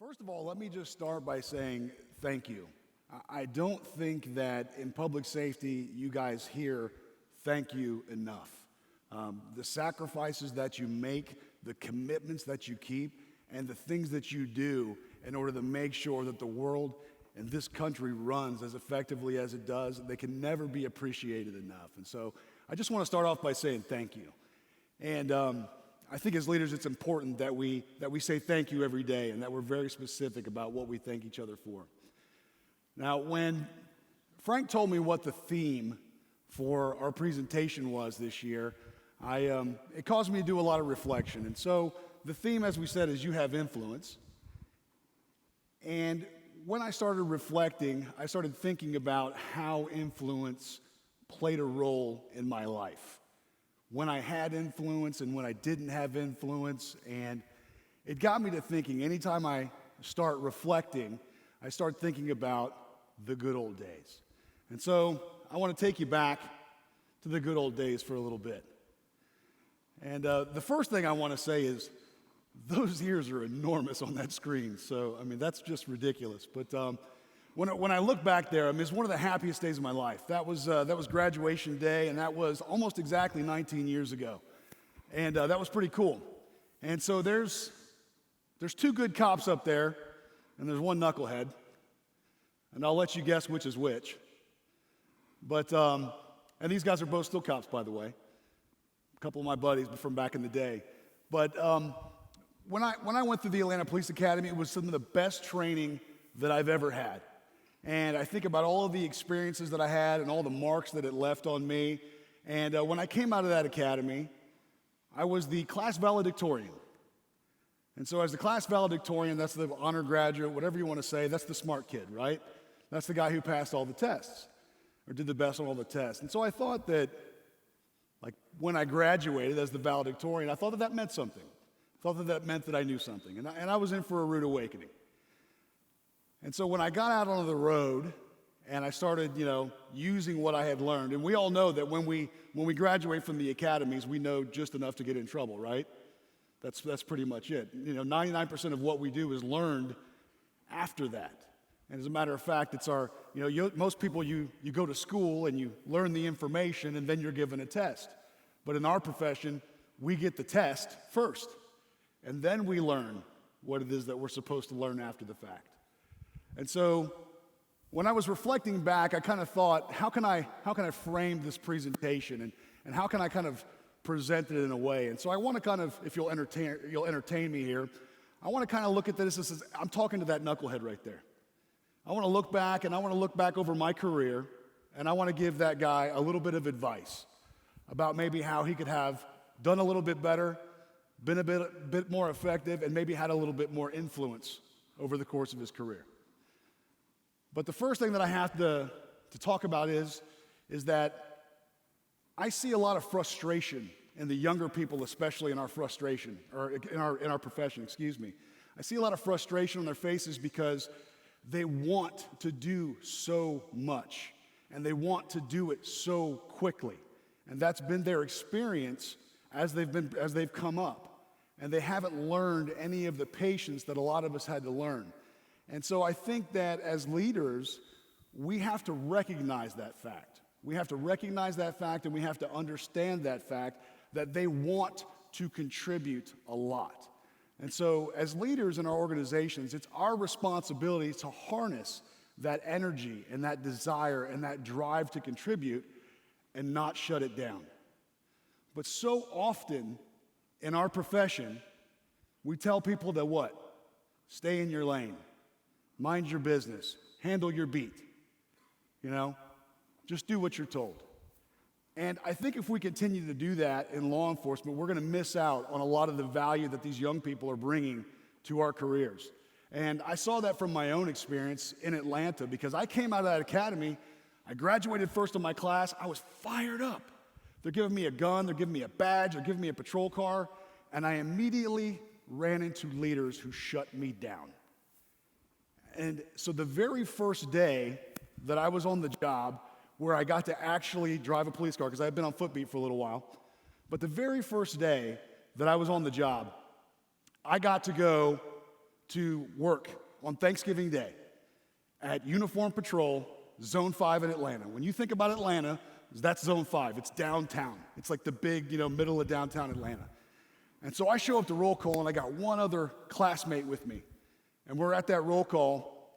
First of all, let me just start by saying thank you. I don't think that in public safety you guys hear thank you enough. The sacrifices that you make, the commitments that you keep, and the things that you do in order to make sure that the world and this country runs as effectively as it does, they can never be appreciated enough. And so I just want to start off by saying thank you. And I think as leaders, it's important that we say thank you every day and that we're very specific about what we thank each other for. Now, when Frank told me what the theme for our presentation was this year, it caused me to do a lot of reflection. And so the theme, as we said, is you have influence. And when I started reflecting, I started thinking about how influence played a role in my life. When I had influence and when I didn't have influence, and it got me to thinking, anytime I start reflecting, I start thinking about the good old days. And so I want to take you back to the good old days for a little bit. And the first thing I want to say is those years are enormous on that screen. So, I mean, that's just ridiculous. But when I look back there, I mean, it's one of the happiest days of my life. That was graduation day, and that was almost exactly 19 years ago. And that was pretty cool. And so there's two good cops up there, and there's one knucklehead. And I'll let you guess which is which. But, and these guys are both still cops, by the way. A couple of my buddies from back in the day. But when I went through the Atlanta Police Academy, it was some of the best training that I've ever had. And I think about all of the experiences that I had and all the marks that it left on me. And when I came out of that academy, I was the class valedictorian. And so as the class valedictorian, that's the honor graduate, whatever you want to say, that's the smart kid, right? That's the guy who passed all the tests or did the best on all the tests. And so I thought that, like, when I graduated as the valedictorian, I thought that meant something. I thought that meant that I knew something. And I was in for a rude awakening. And so when I got out on the road and I started, using what I had learned, and we all know that when we graduate from the academies, we know just enough to get in trouble, right? That's pretty much it. 99% of what we do is learned after that. And as a matter of fact, it's our, most people, you go to school and you learn the information and then you're given a test. But in our profession, we get the test first. And then we learn what it is that we're supposed to learn after the fact. And so when I was reflecting back, I kind of thought, how can I frame this presentation and how can I kind of present it in a way? And so I want to kind of, if you'll entertain me here, I want to kind of look at this as I'm talking to that knucklehead right there. I want to look back and I want to look back over my career and I want to give that guy a little bit of advice about maybe how he could have done a little bit better, been a bit more effective, and maybe had a little bit more influence over the course of his career. But the first thing that I have to talk about is that I see a lot of frustration in the younger people, especially in our frustration, or in our profession, excuse me. I see a lot of frustration on their faces because they want to do so much, and they want to do it so quickly. And that's been their experience as they've come up. And they haven't learned any of the patience that a lot of us had to learn. And so I think that as leaders, we have to recognize that fact. We have to recognize that fact and we have to understand that fact that they want to contribute a lot. And so as leaders in our organizations, it's our responsibility to harness that energy and that desire and that drive to contribute and not shut it down. But so often in our profession, we tell people to what? Stay in your lane. Mind your business. Handle your beat. Just do what you're told. And I think if we continue to do that in law enforcement, we're going to miss out on a lot of the value that these young people are bringing to our careers. And I saw that from my own experience in Atlanta because I came out of that academy, I graduated first in my class, I was fired up. They're giving me a gun, they're giving me a badge, they're giving me a patrol car, and I immediately ran into leaders who shut me down. And so the very first day that I was on the job, where I got to actually drive a police car, because I had been on footbeat for a little while, but the very first day that I was on the job, I got to go to work on Thanksgiving Day at Uniform Patrol, Zone 5 in Atlanta. When you think about Atlanta, that's Zone 5. It's downtown. It's like the big, middle of downtown Atlanta. And so I show up to roll call, and I got one other classmate with me. And we're at that roll call,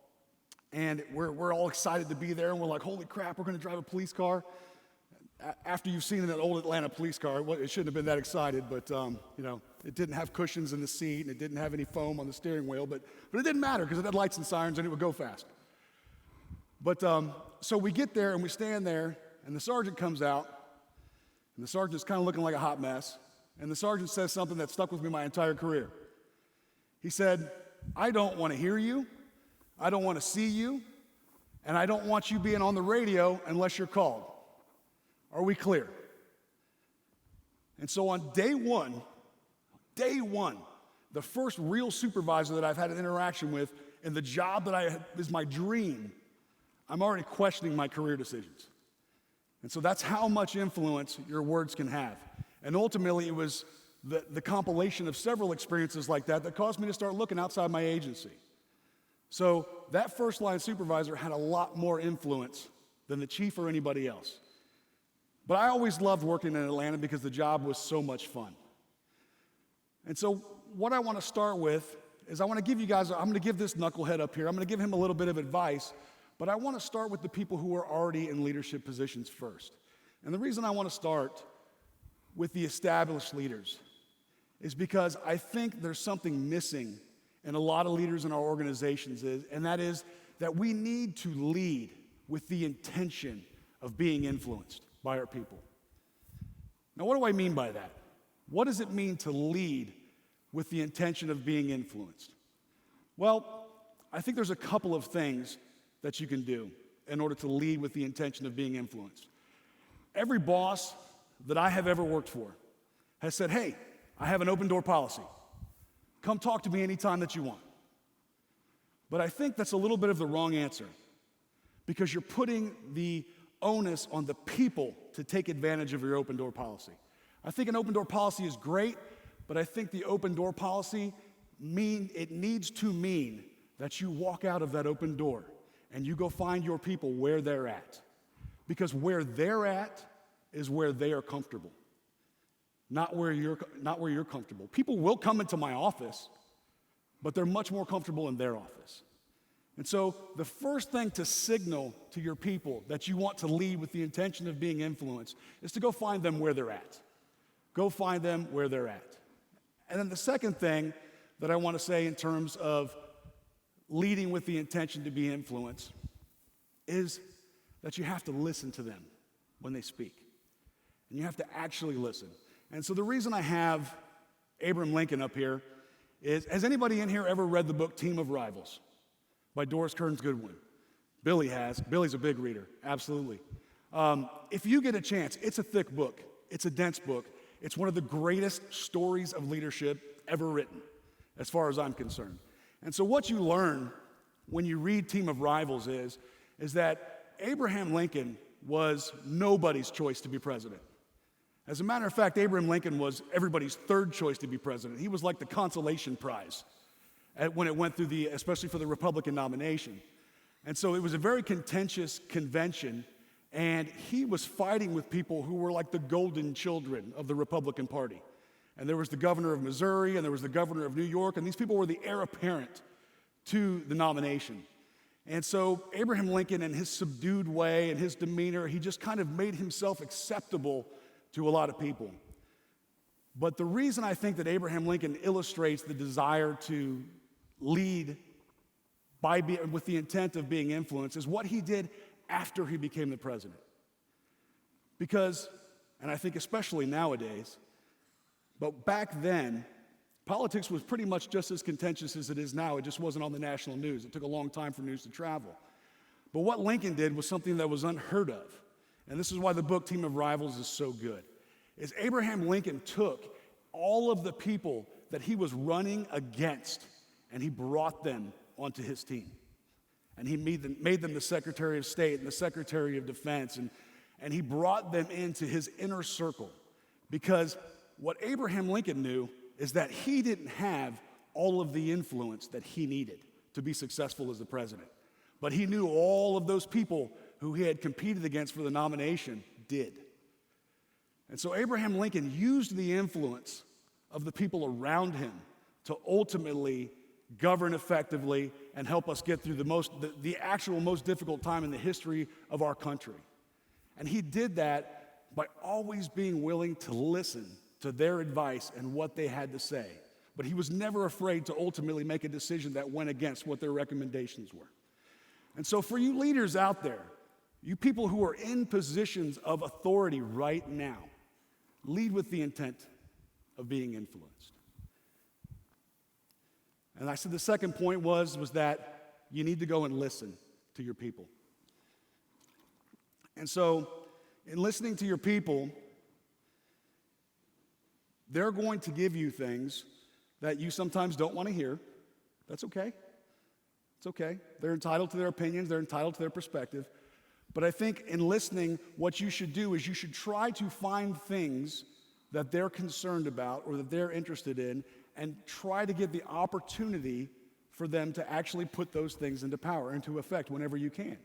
and we're all excited to be there, and we're like, holy crap, we're going to drive a police car. After you've seen an old Atlanta police car, it shouldn't have been that excited, but it didn't have cushions in the seat, and it didn't have any foam on the steering wheel, but it didn't matter because it had lights and sirens, and it would go fast. But so we get there, and we stand there, and the sergeant comes out, and the sergeant's kind of looking like a hot mess, and the sergeant says something that stuck with me my entire career. He said, I don't want to hear you, I don't want to see you, and I don't want you being on the radio unless you're called. Are we clear? And so on day one, the first real supervisor that I've had an interaction with and the job that is my dream, I'm already questioning my career decisions. And so that's how much influence your words can have. And ultimately, it was the compilation of several experiences like that caused me to start looking outside my agency. So that first line supervisor had a lot more influence than the chief or anybody else. But I always loved working in Atlanta because the job was so much fun. And so what I want to start with is I'm going to give this knucklehead up here, I'm going to give him a little bit of advice, but I want to start with the people who are already in leadership positions first. And the reason I want to start with the established leaders is because I think there's something missing in a lot of leaders in our organizations, and that is that we need to lead with the intention of being influenced by our people. Now, what do I mean by that? What does it mean to lead with the intention of being influenced? Well, I think there's a couple of things that you can do in order to lead with the intention of being influenced. Every boss that I have ever worked for has said, hey, I have an open door policy. Come talk to me anytime that you want. But I think that's a little bit of the wrong answer because you're putting the onus on the people to take advantage of your open door policy. I think an open door policy is great, but I think the open door policy needs to mean that you walk out of that open door and you go find your people where they're at. Because where they're at is where they are comfortable, not where you're comfortable. People will come into my office, but they're much more comfortable in their office. And so the first thing to signal to your people that you want to lead with the intention of being influenced is to go find them where they're at. Go find them where they're at. And then the second thing that I want to say in terms of leading with the intention to be influenced is that you have to listen to them when they speak. And you have to actually listen. And so the reason I have Abraham Lincoln up here is, has anybody in here ever read the book Team of Rivals by Doris Kearns Goodwin? Billy has. Billy's a big reader, absolutely. If you get a chance, it's a thick book. It's a dense book. It's one of the greatest stories of leadership ever written, as far as I'm concerned. And so what you learn when you read Team of Rivals is that Abraham Lincoln was nobody's choice to be president. As a matter of fact, Abraham Lincoln was everybody's third choice to be president. He was like the consolation prize when it went through especially for the Republican nomination. And so it was a very contentious convention, and he was fighting with people who were like the golden children of the Republican Party. And there was the governor of Missouri, and there was the governor of New York, and these people were the heir apparent to the nomination. And so Abraham Lincoln, in his subdued way and his demeanor, he just kind of made himself acceptable to a lot of people. But the reason I think that Abraham Lincoln illustrates the desire to lead with the intent of being influenced is what he did after he became the president. Because, and I think especially nowadays, but back then, politics was pretty much just as contentious as it is now. It just wasn't on the national news. It took a long time for news to travel. But what Lincoln did was something that was unheard of. And this is why the book Team of Rivals is so good, is Abraham Lincoln took all of the people that he was running against and he brought them onto his team. And he made them the Secretary of State and the Secretary of Defense, and he brought them into his inner circle. Because what Abraham Lincoln knew is that he didn't have all of the influence that he needed to be successful as the president. But he knew all of those people who he had competed against for the nomination did. And so Abraham Lincoln used the influence of the people around him to ultimately govern effectively and help us get through the actual most difficult time in the history of our country. And he did that by always being willing to listen to their advice and what they had to say. But he was never afraid to ultimately make a decision that went against what their recommendations were. And so for you leaders out there, you people who are in positions of authority right now, lead with the intent of being influenced. And I said the second point was that you need to go and listen to your people. And so in listening to your people, they're going to give you things that you sometimes don't want to hear. That's okay. It's okay. They're entitled to their opinions. They're entitled to their perspective. But I think in listening, what you should do is you should try to find things that they're concerned about or that they're interested in and try to get the opportunity for them to actually put those things into power, into effect whenever you can.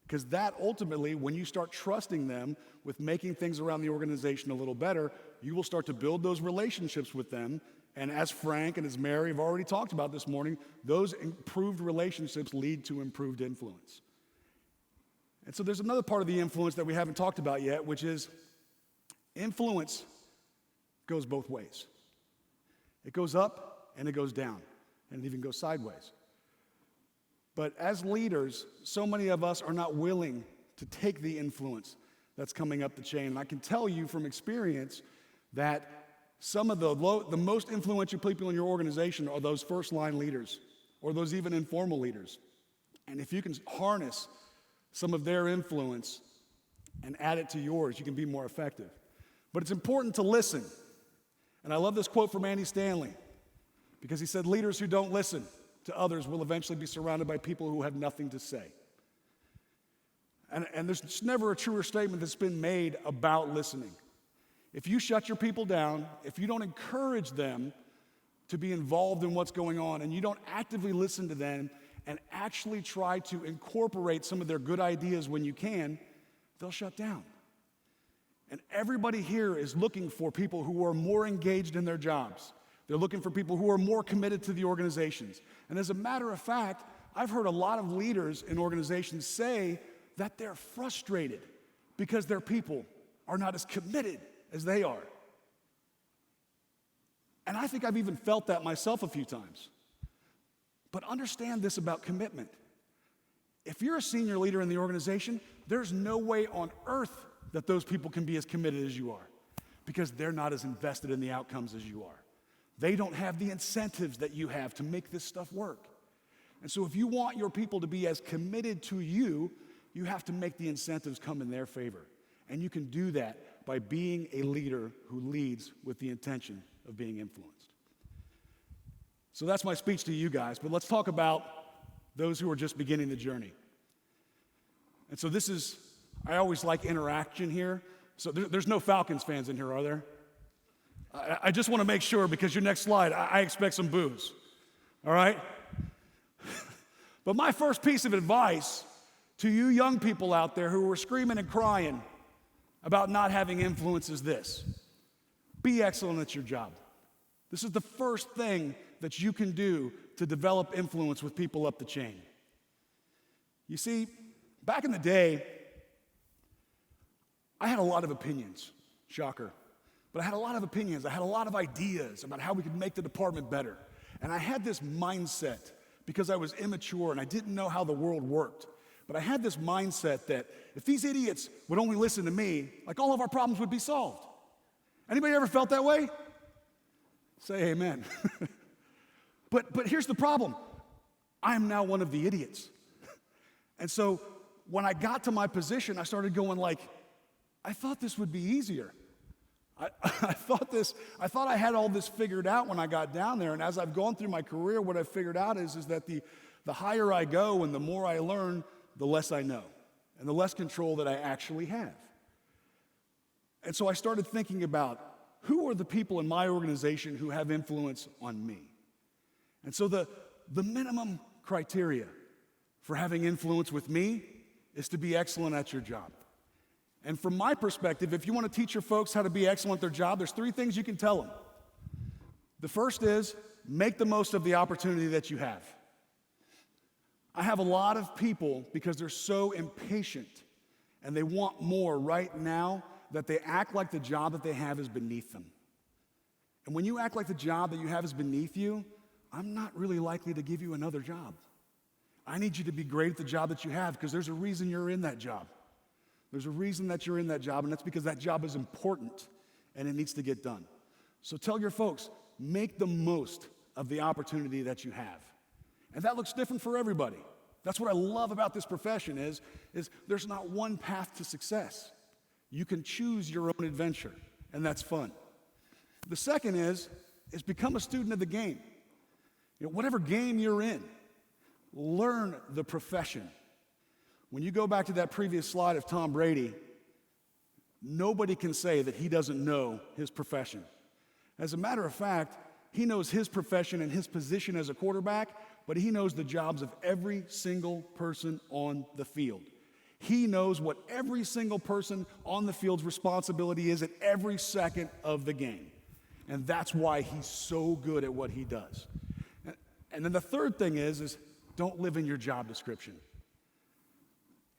Because that ultimately, when you start trusting them with making things around the organization a little better, you will start to build those relationships with them. And as Frank and as Mary have already talked about this morning, those improved relationships lead to improved influence. And so there's another part of the influence that we haven't talked about yet, which is influence goes both ways. It goes up and it goes down, and it even goes sideways. But as leaders, so many of us are not willing to take the influence that's coming up the chain. And I can tell you from experience that some of the most influential people in your organization are those first-line leaders or those even informal leaders. And if you can harness some of their influence and add it to yours, you can be more effective. But it's important to listen. And I love this quote from Andy Stanley, because he said, leaders who don't listen to others will eventually be surrounded by people who have nothing to say. And there's just never a truer statement that's been made about listening. If you shut your people down, if you don't encourage them to be involved in what's going on, and you don't actively listen to them and actually try to incorporate some of their good ideas when you can, they'll shut down. And everybody here is looking for people who are more engaged in their jobs. They're looking for people who are more committed to the organizations. And as a matter of fact, I've heard a lot of leaders in organizations say that they're frustrated because their people are not as committed as they are. And I think I've even felt that myself a few times. But understand this about commitment. If you're a senior leader in the organization, there's no way on earth that those people can be as committed as you are, because they're not as invested in the outcomes as you are. They don't have the incentives that you have to make this stuff work. And so if you want your people to be as committed to you, you have to make the incentives come in their favor. And you can do that by being a leader who leads with the intention of being influenced. So that's my speech to you guys, but let's talk about those who are just beginning the journey. And so I always like interaction here. So there's no Falcons fans in here, are there? I just want to make sure, because your next slide, I expect some boos. All right? But my first piece of advice to you young people out there who are screaming and crying about not having influence is this: be excellent at your job. This is the first thing that you can do to develop influence with people up the chain. You see, back in the day, I had a lot of opinions, shocker. But I had a lot of opinions. I had a lot of ideas about how we could make the department better. And I had this mindset, because I was immature and I didn't know how the world worked. But I had this mindset that if these idiots would only listen to me, like, all of our problems would be solved. Anybody ever felt that way? Say amen. But here's the problem. I am now one of the idiots. And so when I got to my position, I started going like, I thought this would be easier. I thought I had all this figured out when I got down there. And as I've gone through my career, what I've figured out is that the higher I go and the more I learn, the less I know and the less control that I actually have. And so I started thinking about, who are the people in my organization who have influence on me? And so the minimum criteria for having influence with me is to be excellent at your job. And from my perspective, if you want to teach your folks how to be excellent at their job, there's 3 things you can tell them. The first is make the most of the opportunity that you have. I have a lot of people, because they're so impatient and they want more right now, that they act like the job that they have is beneath them. And when you act like the job that you have is beneath you, I'm not really likely to give you another job. I need you to be great at the job that you have, because there's a reason you're in that job. There's a reason that you're in that job, and that's because that job is important and it needs to get done. So tell your folks, make the most of the opportunity that you have. And that looks different for everybody. That's what I love about this profession is there's not one path to success. You can choose your own adventure, and that's fun. The second is become a student of the game. Whatever game you're in, learn the profession. When you go back to that previous slide of Tom Brady, nobody can say that he doesn't know his profession. As a matter of fact, he knows his profession and his position as a quarterback, but he knows the jobs of every single person on the field. He knows what every single person on the field's responsibility is at every second of the game. And that's why he's so good at what he does. And then the third thing is don't live in your job description.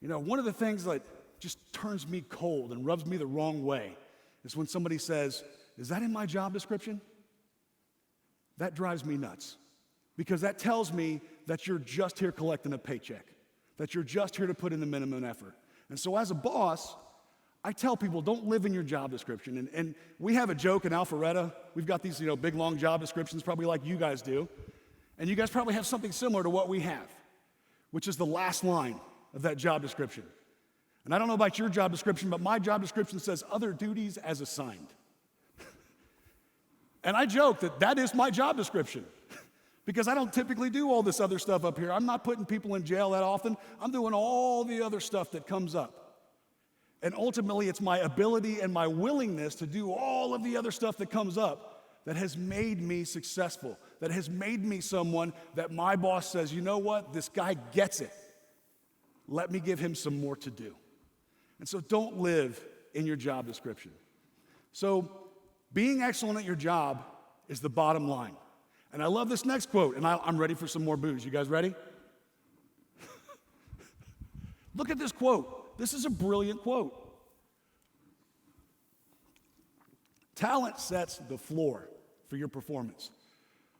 One of the things that just turns me cold and rubs me the wrong way is when somebody says, "Is that in my job description?" That drives me nuts, because that tells me that you're just here collecting a paycheck, that you're just here to put in the minimum effort. And so as a boss, I tell people, don't live in your job description. And we have a joke in Alpharetta. We've got these big, long job descriptions, probably like you guys do. And you guys probably have something similar to what we have, which is the last line of that job description. And I don't know about your job description, but my job description says other duties as assigned. And I joke that is my job description, because I don't typically do all this other stuff up here. I'm not putting people in jail that often. I'm doing all the other stuff that comes up. And ultimately, it's my ability and my willingness to do all of the other stuff that comes up that has made me successful, that has made me someone that my boss says, you know what, this guy gets it. Let me give him some more to do. And so don't live in your job description. So being excellent at your job is the bottom line. And I love this next quote, and I'm ready for some more booze. You guys ready? Look at this quote. This is a brilliant quote. Talent sets the floor for your performance,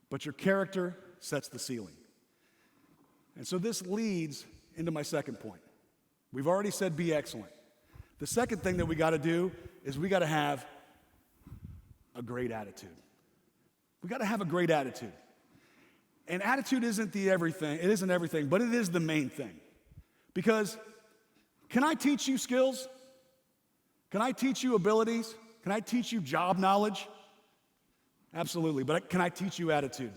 but your character sets the ceiling. And so this leads into my second point. We've already said be excellent. The second thing that we got to do is we got to have a great attitude. We got to have a great attitude. And attitude isn't everything, but it is the main thing. Because can I teach you skills? Can I teach you abilities? Can I teach you job knowledge? Absolutely, but can I teach you attitude?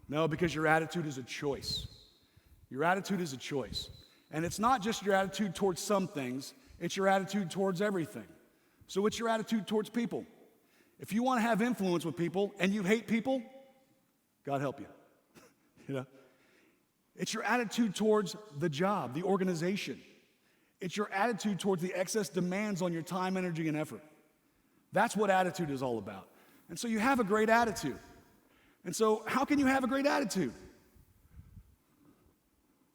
No, because your attitude is a choice. Your attitude is a choice. And it's not just your attitude towards some things, it's your attitude towards everything. So it's your attitude towards people. If you want to have influence with people and you hate people, God help you. It's your attitude towards the job, the organization. It's your attitude towards the excess demands on your time, energy, and effort. That's what attitude is all about. And so you have a great attitude. And so how can you have a great attitude?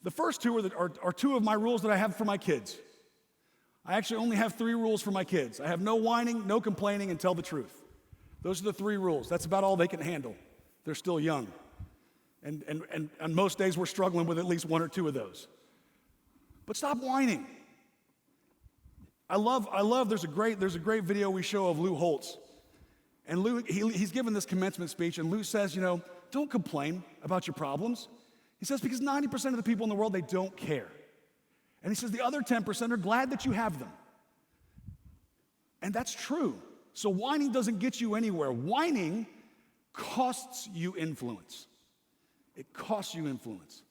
The first two are two of my rules that I have for my kids. I actually only have 3 rules for my kids. I have no whining, no complaining, and tell the truth. Those are the 3 rules. That's about all they can handle. They're still young. And most days we're struggling with at least 1 or 2 of those. But stop whining. I love there's a great video we show of Lou Holtz. And Lou, he's given this commencement speech, and Lou says, don't complain about your problems. He says, because 90% of the people in the world, they don't care. And he says the other 10% are glad that you have them. And that's true. So whining doesn't get you anywhere. Whining costs you influence. It costs you influence.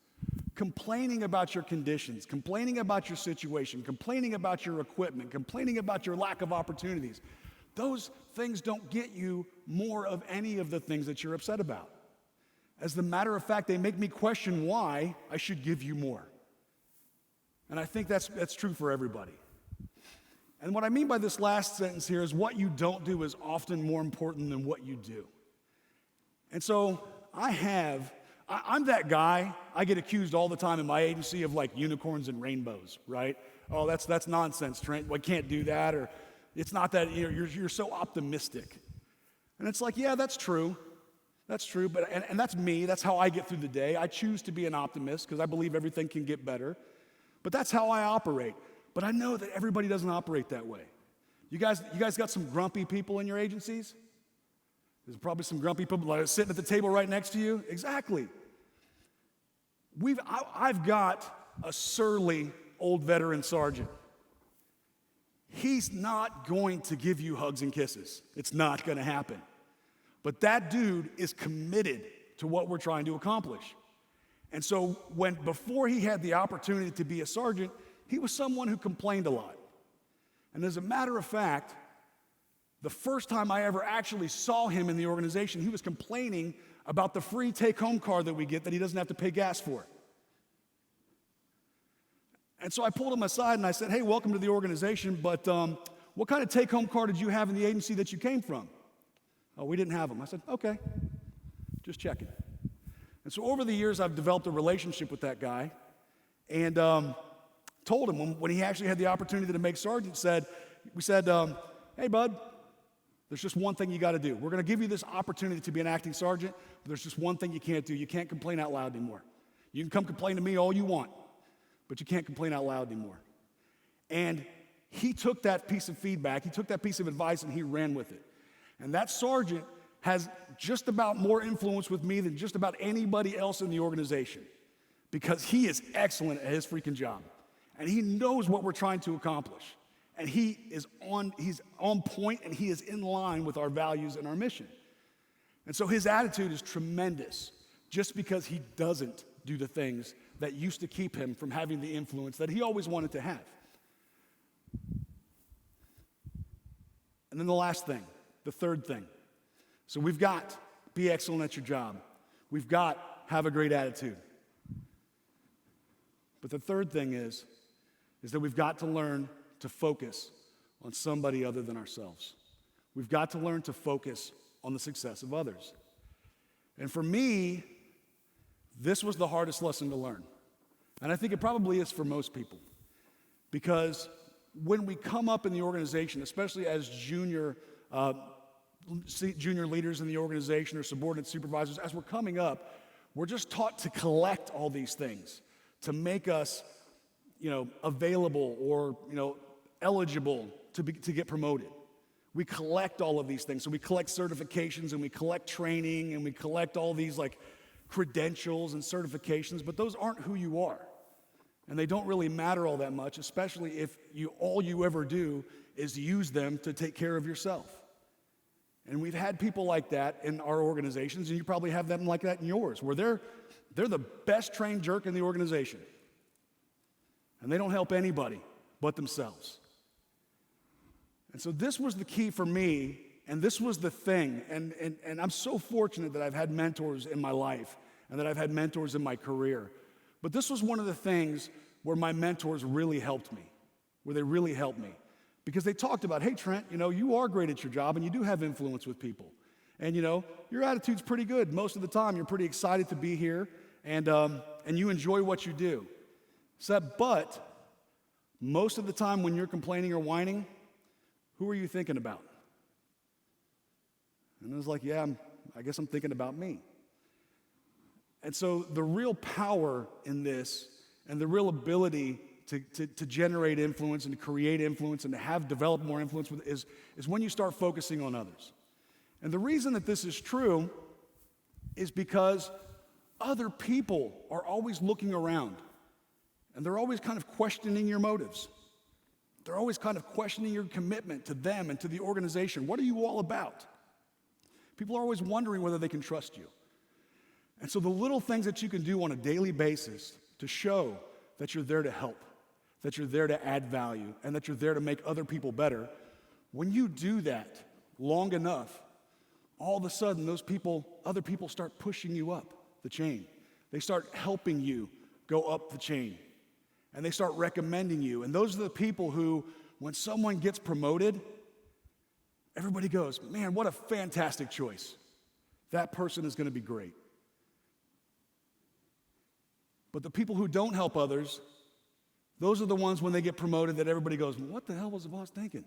Complaining about your conditions, complaining about your situation, complaining about your equipment, complaining about your lack of opportunities, those things don't get you more of any of the things that you're upset about. As a matter of fact, they make me question why I should give you more. And I think that's true for everybody. And what I mean by this last sentence here is what you don't do is often more important than what you do. And so I'm that guy. I get accused all the time in my agency of like unicorns and rainbows, right? Oh, that's nonsense, Trent. I can't do that, or it's not that, you're so optimistic. And it's like, yeah, that's true. That's true, but and that's me. That's how I get through the day. I choose to be an optimist because I believe everything can get better. But that's how I operate. But I know that everybody doesn't operate that way. You guys got some grumpy people in your agencies? There's probably some grumpy people like sitting at the table right next to you. Exactly. I've got a surly old veteran sergeant. He's not going to give you hugs and kisses. It's not going to happen. But that dude is committed to what we're trying to accomplish. And so before he had the opportunity to be a sergeant, he was someone who complained a lot. And as a matter of fact, the first time I ever actually saw him in the organization, he was complaining about the free take-home car that we get that he doesn't have to pay gas for. And so I pulled him aside and I said, hey, welcome to the organization, but what kind of take-home car did you have in the agency that you came from? Oh, we didn't have them. I said, okay, just checking. And so over the years, I've developed a relationship with that guy and told him when he actually had the opportunity to make sergeant, we said, hey, bud, there's just one thing you got to do. We're going to give you this opportunity to be an acting sergeant, but there's just one thing you can't do. You can't complain out loud anymore. You can come complain to me all you want, but you can't complain out loud anymore. And he took that piece of feedback, he took that piece of advice, and he ran with it. And that sergeant has just about more influence with me than just about anybody else in the organization because he is excellent at his freaking job. And he knows what we're trying to accomplish. And he's on point and he is in line with our values and our mission. And so his attitude is tremendous just because he doesn't do the things that used to keep him from having the influence that he always wanted to have. And then the last thing, the third thing. So we've got be excellent at your job. We've got have a great attitude. But the third thing is that we've got to learn to focus on somebody other than ourselves. We've got to learn to focus on the success of others. And for me, this was the hardest lesson to learn. And I think it probably is for most people. Because when we come up in the organization, especially as junior leaders in the organization or subordinate supervisors, as we're coming up, we're just taught to collect all these things to make us, available or, eligible to get promoted. We collect all of these things. So we collect certifications and we collect training and we collect all these like credentials and certifications, but those aren't who you are. And they don't really matter all that much, especially if all you ever do is use them to take care of yourself. And we've had people like that in our organizations, and you probably have them like that in yours, where they're the best trained jerk in the organization. And they don't help anybody but themselves. And so this was the key for me, and this was the thing. And I'm so fortunate that I've had mentors in my life and that I've had mentors in my career. But this was one of the things where my mentors really helped me, where they really helped me. Because they talked about, hey, Trent, you are great at your job and you do have influence with people. And, your attitude's pretty good. Most of the time, you're pretty excited to be here and you enjoy what you do. But most of the time when you're complaining or whining, who are you thinking about? And I was like, yeah, I guess I'm thinking about me. And so the real power in this and the real ability to generate influence and to create influence and to develop more influence is when you start focusing on others. And the reason that this is true is because other people are always looking around and they're always kind of questioning your motives. They're always kind of questioning your commitment to them and to the organization. What are you all about? People are always wondering whether they can trust you. And so the little things that you can do on a daily basis to show that you're there to help, that you're there to add value, and that you're there to make other people better, when you do that long enough, all of a sudden other people start pushing you up. the chain. They start helping you go up the chain. And they start recommending you. And those are the people who, when someone gets promoted, everybody goes, man, what a fantastic choice. That person is going to be great. But the people who don't help others, those are the ones when they get promoted that everybody goes, what the hell was the boss thinking?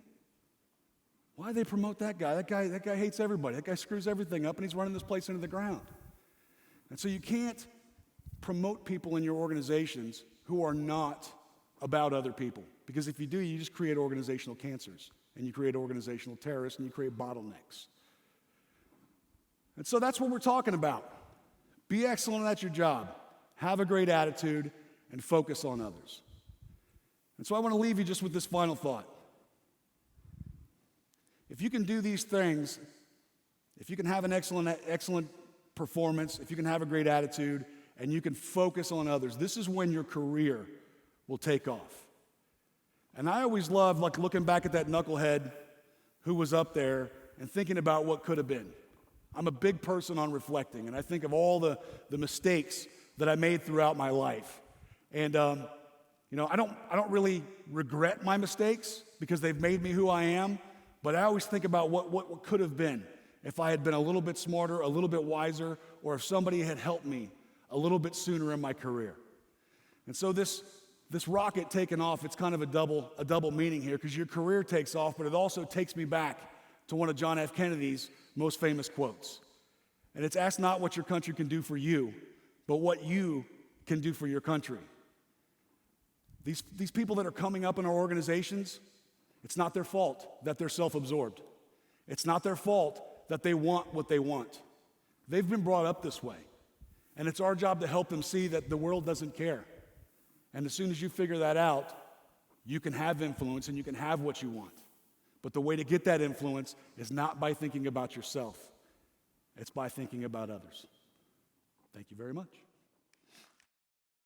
Why did they promote that guy? That guy hates everybody. That guy screws everything up and he's running this place into the ground. And so you can't promote people in your organizations who are not about other people. Because if you do, you just create organizational cancers, and you create organizational terrorists, and you create bottlenecks. And so that's what we're talking about. Be excellent at your job, have a great attitude, and focus on others. And so I want to leave you just with this final thought. If you can do these things, if you can have an excellent performance, if you can have a great attitude, and you can focus on others, this is when your career will take off. And I always love looking back at that knucklehead who was up there and thinking about what could have been. I'm a big person on reflecting, and I think of all the mistakes that I made throughout my life. And I don't really regret my mistakes because they've made me who I am, but I always think about what could have been if I had been a little bit smarter, a little bit wiser, or if somebody had helped me a little bit sooner in my career. And so this rocket taking off, it's kind of a double meaning here, because your career takes off, but it also takes me back to one of John F. Kennedy's most famous quotes. And it's, ask not what your country can do for you, but what you can do for your country. These people that are coming up in our organizations, it's not their fault that they're self-absorbed. It's not their fault that they want what they want. They've been brought up this way. And it's our job to help them see that the world doesn't care. And as soon as you figure that out, you can have influence and you can have what you want. But the way to get that influence is not by thinking about yourself. It's by thinking about others. Thank you very much.